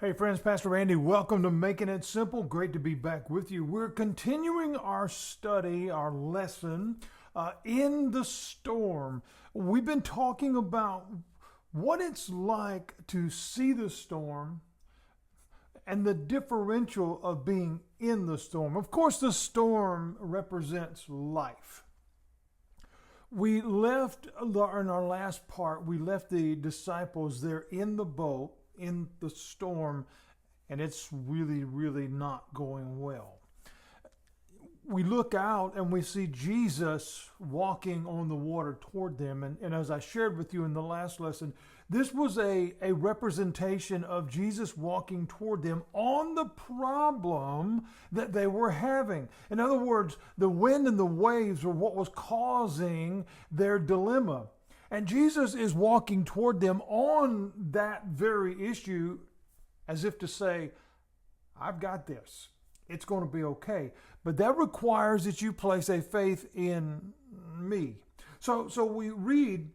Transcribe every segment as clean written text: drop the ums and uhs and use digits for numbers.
Hey friends, Pastor Randy, welcome to Making It Simple. Great to be back with you. We're continuing our study, our lesson, in the storm. We've been talking about what it's like to see the storm and the differential of being in the storm. Of course, the storm represents life. We left, in our last part, we left the disciples there in the boat, in the storm, and it's really not going well. We look out and we see Jesus walking on the water toward them. And as I shared with you in the last lesson, this was a representation of Jesus walking toward them on the problem that they were having. In other words, the wind and the waves were what was causing their dilemma. And Jesus is walking toward them on that very issue as if to say, I've got this. It's going to be okay. But that requires that you place a faith in me. So we read,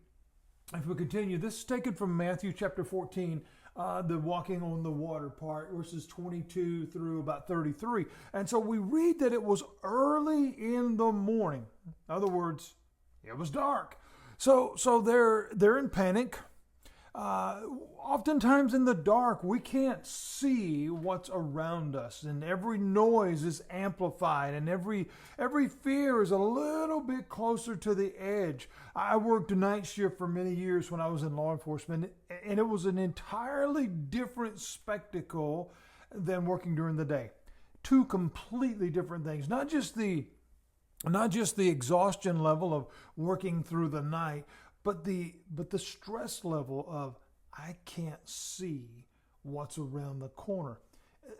if we continue, this is taken from Matthew chapter 14, the walking on the water part, verses 22 through about 33. And so we read that it was early in the morning. In other words, it was dark. So they're in panic. Oftentimes in the dark, we can't see what's around us, and every noise is amplified, and every fear is a little bit closer to the edge. I worked a night shift for many years when I was in law enforcement, and it was an entirely different spectacle than working during the day. Two completely different things. Not just the exhaustion level of working through the night, but the stress level of I can't see what's around the corner.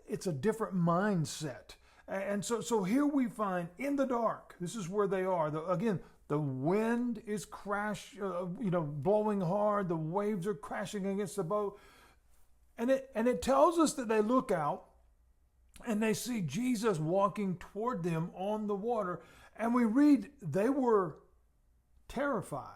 It's a different mindset. And so here we find in the dark, this is where they are. Again, the wind is blowing hard. The waves are crashing against the boat. And it tells us that they look out and they see Jesus walking toward them on the water. And we read they were terrified.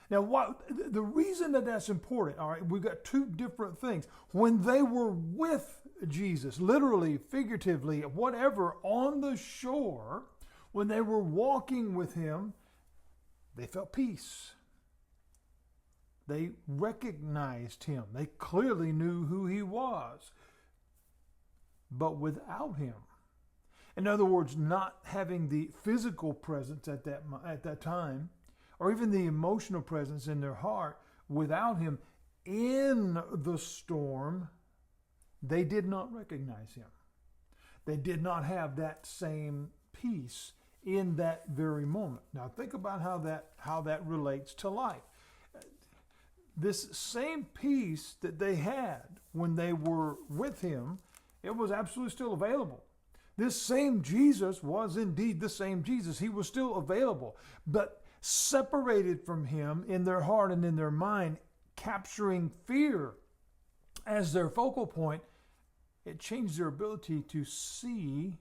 Now, the reason that that's important, all right, we've got two different things. When they were with Jesus, literally, figuratively, whatever, on the shore, when they were walking with him, they felt peace. They recognized him. They clearly knew who he was. But without him, in other words, not having the physical presence at that time, or even the emotional presence in their heart, without him in the storm, they did not recognize him. They did not have that same peace in that very moment. Now think about how that relates to life. This same peace that they had when they were with him, it was absolutely still available. This same Jesus was indeed the same Jesus. He was still available, but separated from him in their heart and in their mind, capturing fear as their focal point, it changed their ability to see,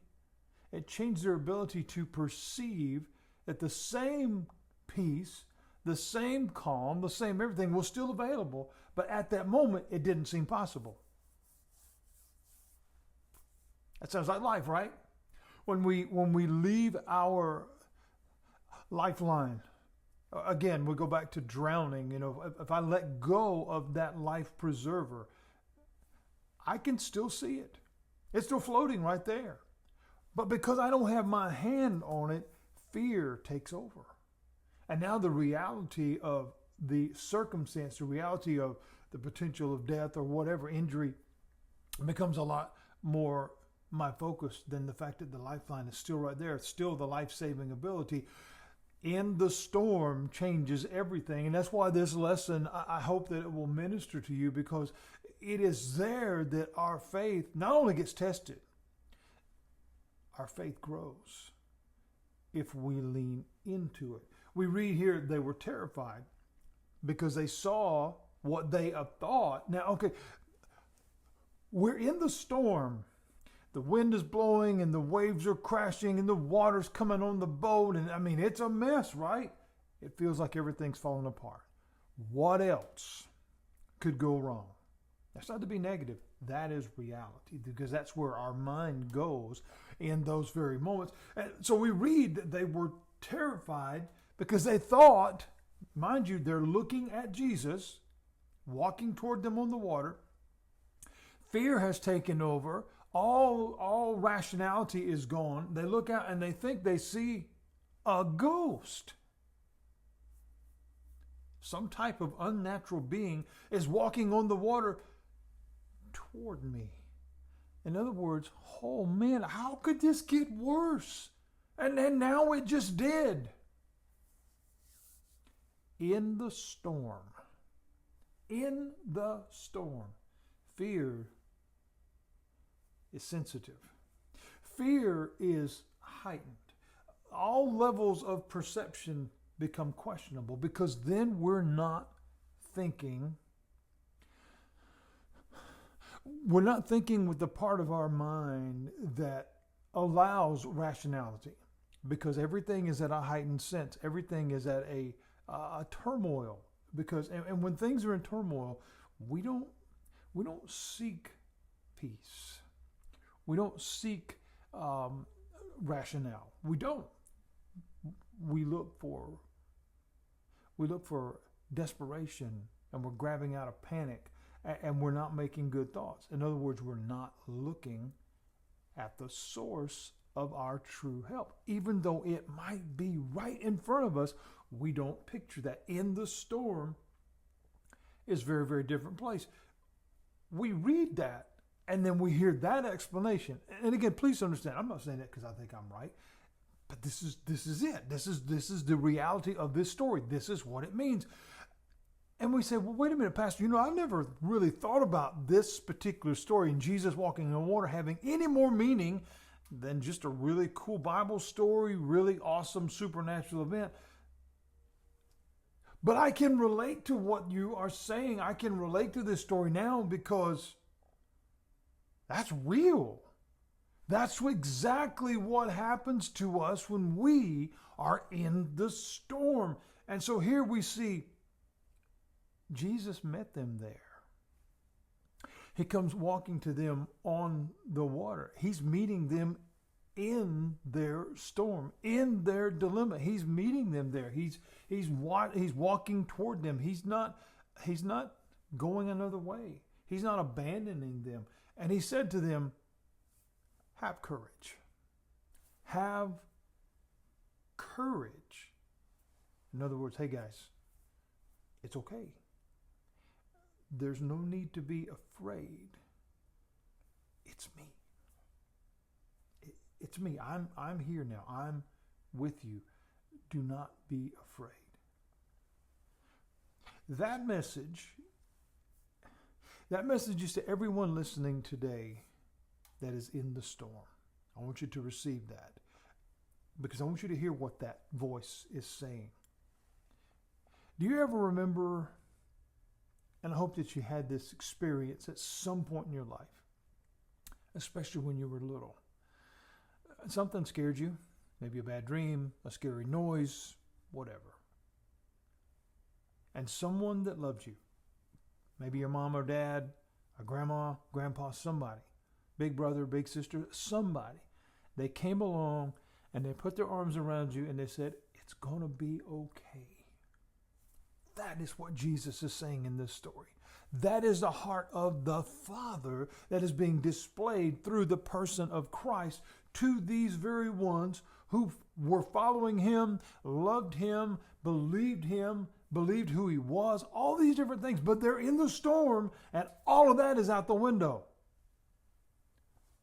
it changed their ability to perceive that the same peace, the same calm, the same everything was still available, but at that moment it didn't seem possible. That sounds like life, right? When we leave our lifeline, again, we go back to drowning. If I let go of that life preserver, I can still see it. It's still floating right there. But because I don't have my hand on it, fear takes over. And now the reality of the circumstance, the reality of the potential of death or whatever injury becomes a lot more my focus than the fact that the lifeline is still right there. It's still the life-saving ability. In the storm changes everything. And that's why this lesson, I hope that it will minister to you, because it is there that our faith not only gets tested, our faith grows if we lean into it. We read here they were terrified because they saw what they thought. Now, okay, we're in the storm. The wind is blowing and the waves are crashing and the water's coming on the boat. And I mean, it's a mess, right? It feels like everything's falling apart. What else could go wrong? That's not to be negative. That is reality, because that's where our mind goes in those very moments. And so we read that they were terrified because they thought, mind you, they're looking at Jesus walking toward them on the water. Fear has taken over. All rationality is gone. They look out and they think they see a ghost. Some type of unnatural being is walking on the water toward me. In other words, oh man, how could this get worse? And then now it just did. In the storm, fear is sensitive. Fear is heightened. All levels of perception become questionable, because then we're not thinking with the part of our mind that allows rationality, because everything is at a heightened sense. Everything is at a turmoil, because and when things are in turmoil, we don't seek peace. We don't seek rationale. We don't. We look for desperation, and we're grabbing out of panic, and we're not making good thoughts. In other words, we're not looking at the source of our true help. Even though it might be right in front of us, we don't picture that. In the storm is a very, very different place. We read that, and then we hear that explanation. And again, please understand, I'm not saying that because I think I'm right. But this is it. This is the reality of this story. This is what it means. And we say, well, wait a minute, Pastor, I've never really thought about this particular story and Jesus walking on water having any more meaning than just a really cool Bible story, really awesome supernatural event. But I can relate to what you are saying. I can relate to this story now because that's real. That's exactly what happens to us when we are in the storm. And so here we see Jesus met them there. He comes walking to them on the water. He's meeting them in their storm, in their dilemma. He's meeting them there. He's walking toward them. He's not going another way. He's not abandoning them. And he said to them, have courage. Have courage. In other words, hey guys, it's okay. There's no need to be afraid. It's me. It's me. I'm here now. I'm with you. Do not be afraid. That message is to everyone listening today that is in the storm. I want you to receive that, because I want you to hear what that voice is saying. Do you ever remember, and I hope that you had this experience at some point in your life, especially when you were little, something scared you, maybe a bad dream, a scary noise, whatever. And someone that loved you, maybe your mom or dad, a grandma, grandpa, somebody, big brother, big sister, somebody, they came along and they put their arms around you and they said, it's going to be okay. That is what Jesus is saying in this story. That is the heart of the Father that is being displayed through the person of Christ to these very ones who were following him, loved him, believed who he was, all these different things, but they're in the storm and all of that is out the window.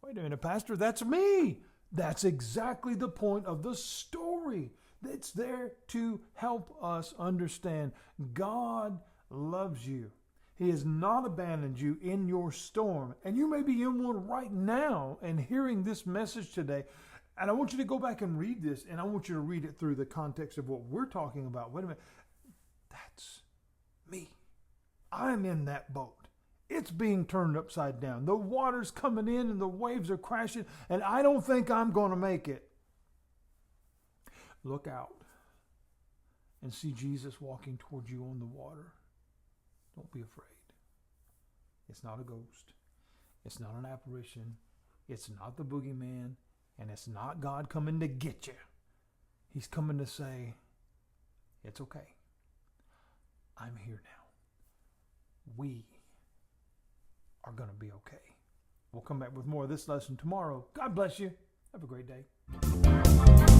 Wait a minute, Pastor, that's me. That's exactly the point of the story. It's there to help us understand God loves you. He has not abandoned you in your storm. And you may be in one right now and hearing this message today. And I want you to go back and read this, and I want you to read it through the context of what we're talking about. Wait a minute. That's me. I'm in that boat. It's being turned upside down. The water's coming in and the waves are crashing, and I don't think I'm going to make it. Look out and see Jesus walking towards you on the water. Don't be afraid. It's not a ghost. It's not an apparition. It's not the boogeyman. And it's not God coming to get you. He's coming to say, it's okay. I'm here now. We are going to be okay. We'll come back with more of this lesson tomorrow. God bless you. Have a great day.